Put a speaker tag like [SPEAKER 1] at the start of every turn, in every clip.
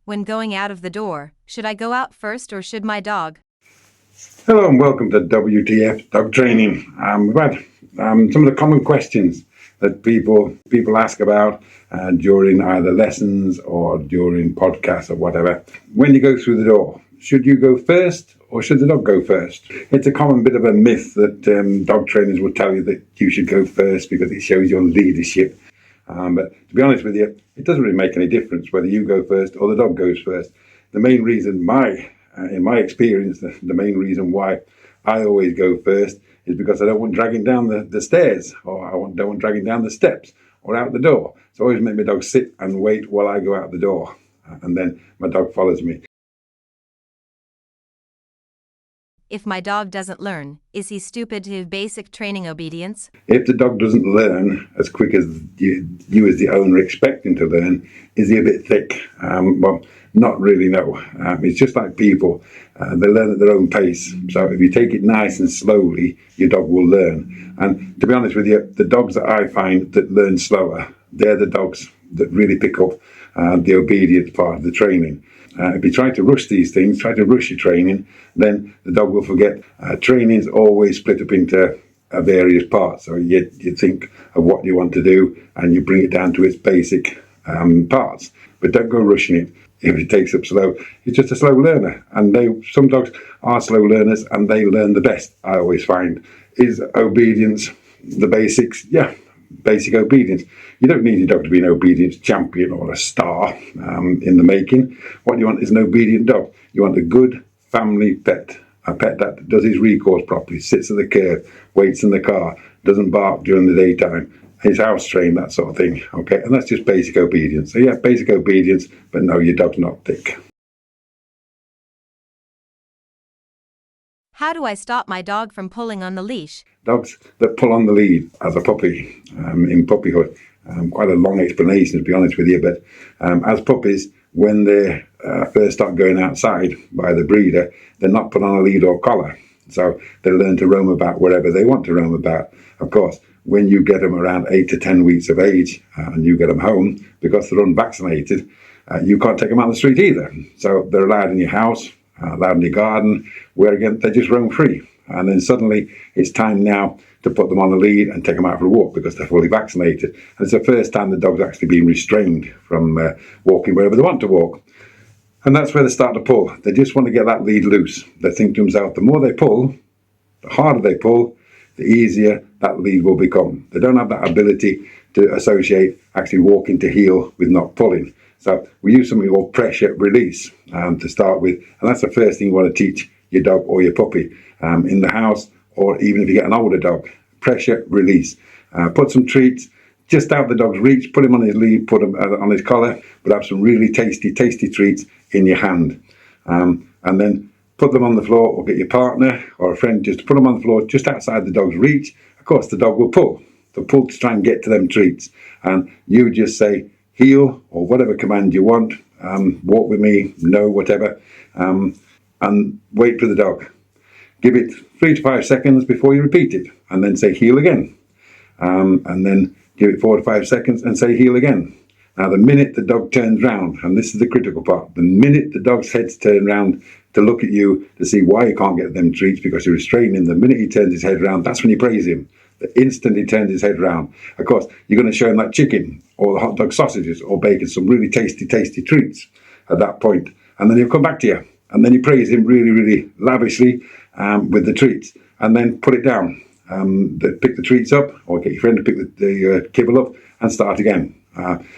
[SPEAKER 1] When going out of the door, should I go out first or should my dog?
[SPEAKER 2] Hello and welcome to WTF Dog Training. We've had some of the common questions that people ask about during either lessons or during podcasts or whatever. When you go through the door, should you go first or should the dog go first? It's a common bit of a myth that dog trainers will tell you that you should go first because it shows your leadership. But to be honest with you, it doesn't really make any difference whether you go first or the dog goes first. The main reason in my experience, the main reason why I always go first is because I don't want dragging down the stairs, or don't want dragging down the steps or out the door. So I always make my dog sit and wait while I go out the door, and then my dog follows me.
[SPEAKER 1] If my dog doesn't learn, is he stupid to basic training obedience?
[SPEAKER 2] If the dog doesn't learn as quick as you as the owner expect him to learn, is he a bit thick? Well, not really, no. It's just like people. They learn at their own pace. So if you take it nice and slowly, your dog will learn. And to be honest with you, the dogs that I find that learn slower, they're the dogs that really pick up the obedience part of the training. If you try to rush these things, try to rush your training, then the dog will forget. Training is always split up into various parts. So you think of what you want to do and you bring it down to its basic parts. But don't go rushing it. If it takes up slow, it's just a slow learner. And some dogs are slow learners and they learn the best, I always find. Is obedience the basics? Yeah. Basic obedience. You don't need your dog to be an obedience champion or a star in the making. What you want is an obedient dog. You want a good family pet, a pet that does his recourse properly, sits at the curb, waits in the car, doesn't bark during the daytime, is house trained, that sort of thing. Okay, and that's just basic obedience. So yeah, basic obedience, but no, your dog's not thick.
[SPEAKER 1] How do I stop my dog from pulling on the leash?
[SPEAKER 2] Dogs that pull on the lead as a puppy in puppyhood, quite a long explanation to be honest with you, but as puppies, when they first start going outside by the breeder, they're not put on a lead or collar. So they learn to roam about wherever they want to roam about. Of course, when you get them around 8 to 10 weeks of age and you get them home, because they're unvaccinated, you can't take them out on the street either. So they're allowed in your house, allowed in your garden, where again they just roam free. And then suddenly it's time now to put them on a lead and take them out for a walk because they're fully vaccinated. And it's the first time the dog's actually been restrained from walking wherever they want to walk. And that's where they start to pull. They just want to get that lead loose. They think to themselves, the more they pull, the harder they pull, the easier that lead will become. They don't have that ability to associate actually walking to heel with not pulling. So we use something called pressure release to start with. And that's the first thing you want to teach your dog or your puppy in the house, or even if you get an older dog. Pressure release. Put some treats just out the dog's reach, put him on his lead, put him on his collar, but have some really tasty treats in your hand. And then put them on the floor, or get your partner or a friend just to put them on the floor just outside the dog's reach. Of course, the dog will pull. They'll pull to try and get to them treats. And you just say, heel, or whatever command you want, walk with me, no, whatever, and wait for the dog. Give it 3 to 5 seconds before you repeat it, and then say heel again. And then give it 4 to 5 seconds and say heel again. Now, the minute the dog turns round, and this is the critical part, the minute the dog's head's turned round to look at you to see why you can't get them treats because you're restraining him, the minute he turns his head round, that's when you praise him. The instant he turns his head round. Of course, you're going to show him that chicken or the hot dog sausages or bacon, some really tasty treats at that point. And then he'll come back to you. And then you praise him really lavishly with the treats. And then put it down. Pick the treats up, or get your friend to pick the kibble up and start again.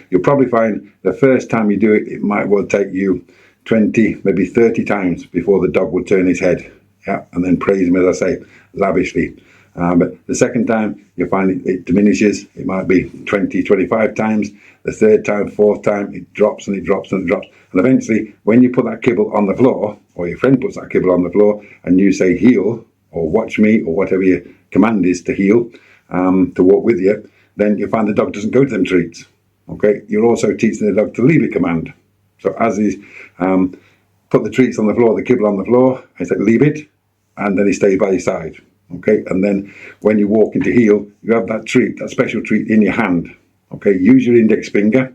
[SPEAKER 2] You'll probably find the first time you do it, it might well take you 20, maybe 30 times before the dog will turn his head. Yeah, and then praise him, as I say, lavishly. But the second time, you'll find it diminishes. It might be 20, 25 times. The third time, fourth time, it drops and it drops and it drops. And eventually, when you put that kibble on the floor, or your friend puts that kibble on the floor, and you say heel, or watch me, or whatever your command is to heel, to walk with you, then you'll find the dog doesn't go to them treats. Okay, you're also teaching the dog to leave a command. So as he's put the treats on the floor, the kibble on the floor, I say leave it, and then he stays by your side. Okay, and then when you walk into heel, you have that treat, that special treat in your hand. Okay, use your index finger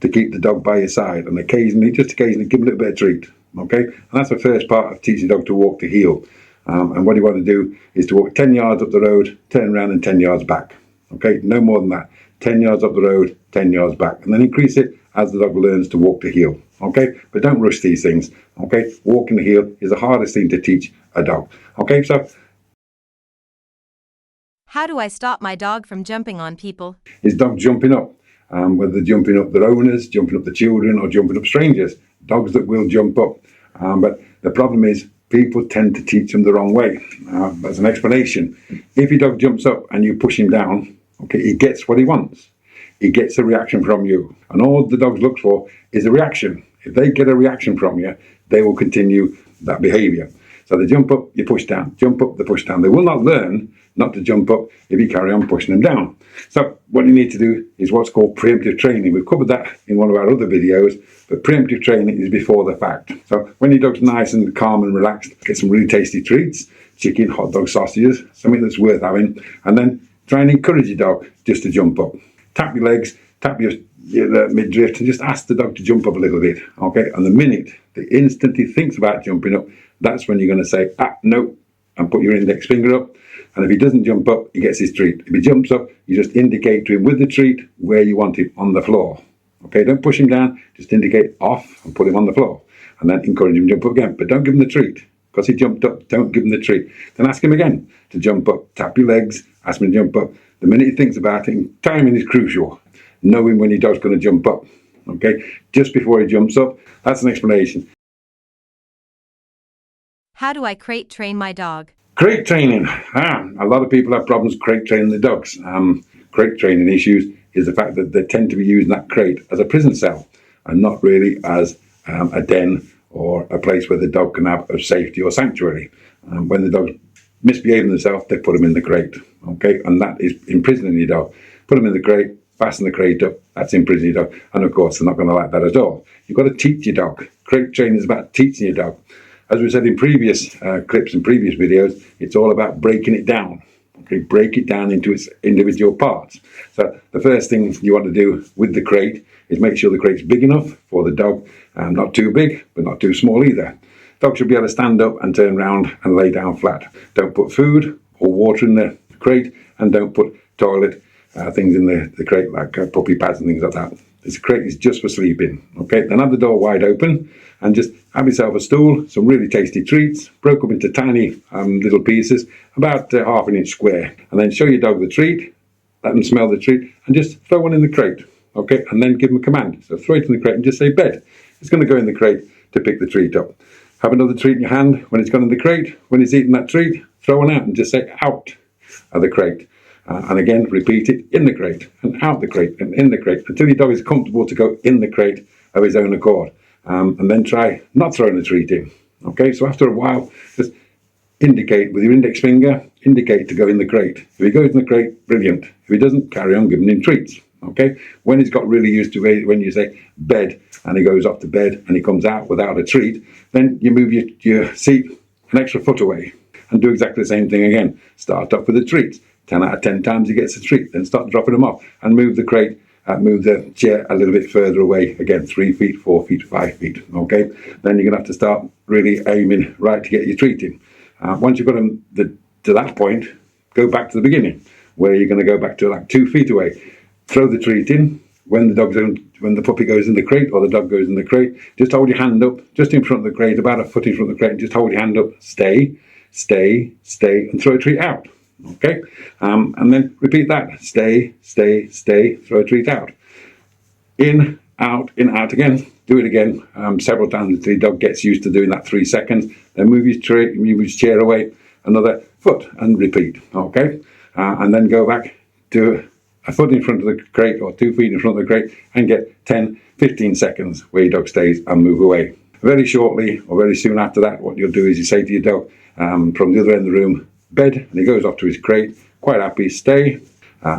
[SPEAKER 2] to keep the dog by your side, and occasionally give him a little bit of treat. Okay, and that's the first part of teaching the dog to walk to heel. And what you want to do is to walk 10 yards up the road, turn around and 10 yards back. Okay, no more than that. 10 yards up the road, 10 yards back, and then increase it as the dog learns to walk to heel. Okay, but don't rush these things. Okay, walking to heel is the hardest thing to teach a dog. Okay, so
[SPEAKER 1] how do I stop my dog from jumping on people?
[SPEAKER 2] Is dog jumping up? Whether they're jumping up their owners, jumping up the children, or jumping up strangers. Dogs that will jump up. But the problem is people tend to teach them the wrong way. As an explanation, if your dog jumps up and you push him down, okay, he gets what he wants. He gets a reaction from you. And all the dogs look for is a reaction. If they get a reaction from you, they will continue that behaviour. So they jump up, you push down. Jump up, they push down. They will not learn not to jump up if you carry on pushing them down. So what you need to do is what's called preemptive training. We've covered that in one of our other videos, but preemptive training is before the fact. So when your dog's nice and calm and relaxed, get some really tasty treats, chicken, hot dog, sausages, something that's worth having, and then try and encourage your dog just to jump up. Tap your legs, tap your midriff, and just ask the dog to jump up a little bit. Okay, and the instant he thinks about jumping up, that's when you're going to say, no, and put your index finger up. And if he doesn't jump up, he gets his treat. If he jumps up, you just indicate to him with the treat where you want him on the floor. Okay, don't push him down, just indicate off and put him on the floor. And then encourage him to jump up again. But don't give him the treat. Because he jumped up, don't give him the treat. Then ask him again to jump up. Tap your legs, ask him to jump up. The minute he thinks about it, timing is crucial. Knowing when your dog's going to jump up. Okay, just before he jumps up, that's an explanation.
[SPEAKER 1] How do I crate train my dog?
[SPEAKER 2] Crate training. A lot of people have problems crate training the dogs. Crate training issues is the fact that they tend to be using that crate as a prison cell and not really as a den or a place where the dog can have a safety or sanctuary. When the dog's misbehaving themselves, they put them in the crate. Okay, and that is imprisoning your dog. Put them in the crate, fasten the crate up, that's imprisoning your dog. And of course, they're not going to like that at all. You've got to teach your dog. Crate training is about teaching your dog. As we said in previous clips and previous videos, it's all about breaking it down. Okay, break it down into its individual parts. So the first thing you want to do with the crate is make sure the crate's big enough for the dog, not too big, but not too small either. Dog should be able to stand up and turn around and lay down flat. Don't put food or water in the crate, and don't put toilet things in the crate like puppy pads and things like that. This crate is just for sleeping. Okay, then have the door wide open and just have yourself a stool, some really tasty treats, broke up into tiny little pieces, about half an inch square. And then show your dog the treat, let them smell the treat, and just throw one in the crate. Okay, and then give them a command. So throw it in the crate and just say bed. It's going to go in the crate to pick the treat up. Have another treat in your hand when it's gone in the crate. When he's eating that treat, throw one out and just say out of the crate. And again, repeat it in the crate and out the crate and in the crate until your dog is comfortable to go in the crate of his own accord. And then try not throwing the treat in. Okay, so after a while, just indicate with your index finger, indicate to go in the crate. If he goes in the crate, brilliant. If he doesn't, carry on giving him treats. Okay, when he's got really used to it, when you say bed and he goes off to bed and he comes out without a treat, then you move your seat an extra foot away and do exactly the same thing again. Start off with the treats. 10 out of 10 times he gets a treat, then start dropping them off and move the crate, move the chair a little bit further away, again 3 feet, 4 feet, 5 feet. Okay, then you're going to have to start really aiming right to get your treat in. Once you've got them to that point, go back to the beginning where you're going to go back to like 2 feet away. Throw the treat in. When the puppy goes in the crate or the dog goes in the crate, just hold your hand up just in front of the crate, about a foot in front of the crate, and just hold your hand up, stay, and throw a treat out. Okay, and then repeat that. Stay, throw a treat out. In, out again. Do it again several times until the dog gets used to doing that 3 seconds. Then move his chair away another foot and repeat. Okay, and then go back to a foot in front of the crate or 2 feet in front of the crate and get 10, 15 seconds where your dog stays and move away. Very shortly or very soon after that, what you'll do is you say to your dog from the other end of the room, bed, and he goes off to his crate, quite happy, stay,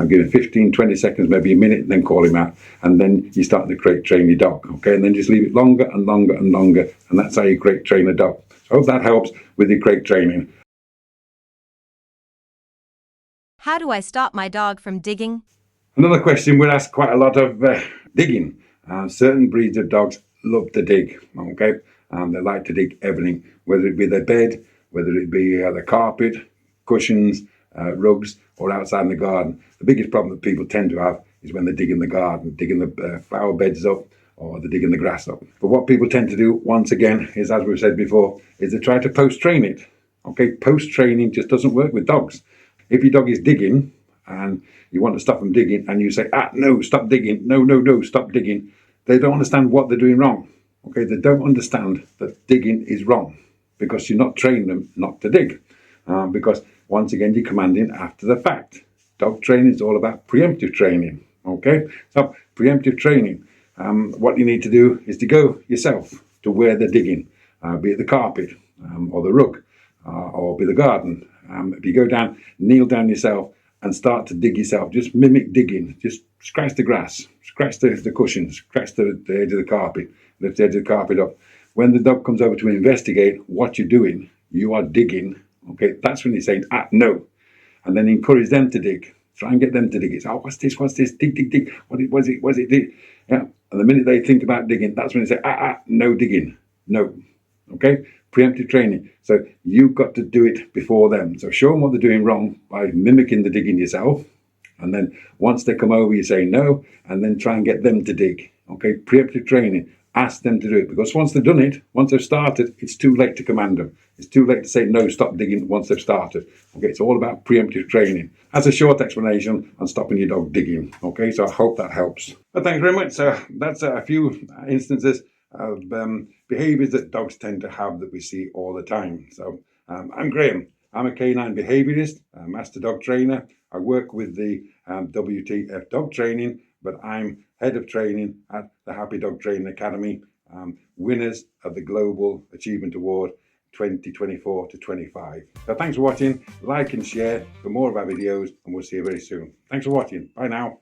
[SPEAKER 2] give him 15, 20 seconds, maybe a minute, and then call him out, and then you start the crate train your dog, okay, and then just leave it longer and longer and longer, and that's how you crate train a dog. So I hope that helps with your crate training.
[SPEAKER 1] How do I stop my dog from digging?
[SPEAKER 2] Another question we're asked quite a lot of digging. Certain breeds of dogs love to dig, okay? They like to dig everything, whether it be their bed, whether it be the carpet, cushions, rugs, or outside in the garden. The biggest problem that people tend to have is when they dig in the garden, digging the flower beds up, or they're digging the grass up. But what people tend to do, once again, is, as we've said before, is they try to post-train it. Okay, post-training just doesn't work with dogs. If your dog is digging and you want to stop them digging and you say, no, stop digging, no, stop digging, they don't understand what they're doing wrong. Okay, they don't understand that digging is wrong because you're not training them not to dig. Because once again, you're commanding after the fact. Dog training is all about preemptive training. Okay, so preemptive training. What you need to do is to go yourself to where they're digging, be it the carpet or the rug or be the garden. If you go down, kneel down yourself and start to dig yourself. Just mimic digging. Just scratch the grass, scratch the cushions, scratch the edge of the carpet, lift the edge of the carpet up. When the dog comes over to investigate what you're doing, you are digging. Okay, that's when you're saying, no. And then encourage them to dig. Try and get them to dig. It's, what's this? Dig. What was it, dig? Yeah. And the minute they think about digging, that's when they say, no digging. No. Okay? Preemptive training. So you've got to do it before them. So show them what they're doing wrong by mimicking the digging yourself. And then once they come over, you say no, and then try and get them to dig. Okay? Preemptive training. Ask them to do it, because once they've done it, once they've started, it's too late to command them. It's too late to say no, stop digging once they've started. Okay, it's all about preemptive training. That's a short explanation on stopping your dog digging. Okay, so I hope that helps. But thanks very much. So that's a few instances of behaviours that dogs tend to have that we see all the time. So I'm Graham. I'm a canine behaviourist, a master dog trainer. I work with the WTF dog training, but I'm head of training at the Happy Dog Training Academy, winners of the Global Achievement Award 2024 to 25. So thanks for watching. Like and share for more of our videos, and we'll see you very soon. Thanks for watching. Bye now.